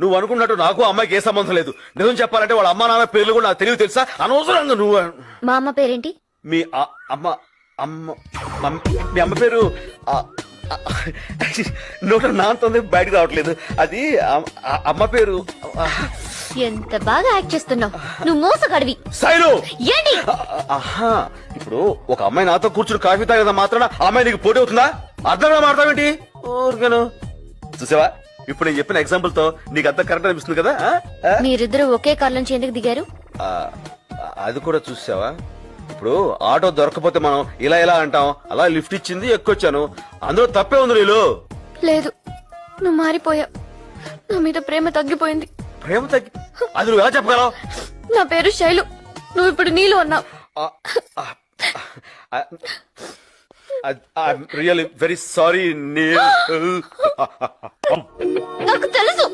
నువ్వు అనుకున్నట్టు నాకు అమ్మాయికి ఏ సంబంధం లేదు. నిజం చెప్పాలంటే వాళ్ళ అమ్మా నాన్న పేర్లు కూడా నాకు తెలియదు తెలుసా. అనవసరంగా నువ్వు మా అమ్మ పేరేంటి? మీ అమ్మ అమ్మ మీ అమ్మ పేరు నోట నాంతుంది బయటకు రావట్లేదు. అది అమ్మ పేరు. ఎంత బాగా యాక్ట్ చేస్తున్నావు నువ్వు, మోసగాడివి. శైలు ఏంటి? ఆహా, ఇప్పుడు ఒక అమ్మాయి నాతో కూర్చుని కాఫీ తాగేదా మాత్రాన ఆ అమ్మాయి నీకు పోటీ అవుతుందా? అర్థంగా మాట్లాడతావేంటి? ఊరికను చూసావా, ఇప్పుడు నేను చెప్పిన ఎగ్జాంపుల్ తో నీకు అంతా కరెక్ట్ అనిపిస్తుంది కదా. మీరిద్దరు ఒకే కార్ నుంచి ఎందుకు దిగారు? అది కూడా చూసావా, ఇప్పుడు ఆటో దొరకపోతే మనం ఇలా ఇలా అంటాం, అలా లిఫ్ట్ ఇచ్చింది ఎక్కొచ్చాను, అందులో తప్పే ఉంది. నీళ్ళు లేదు, నువ్వు మారిపోయావు. నా మీద ప్రేమ తగ్గిపోయింది. ప్రేమ తగ్గి అది నువ్వు ఎలా చెప్పగలవు? నా పేరు శైలు, నువ్వు ఇప్పుడు నీళ్ళు అన్నావు. Really very sorry Neel. నాకు తెలుసు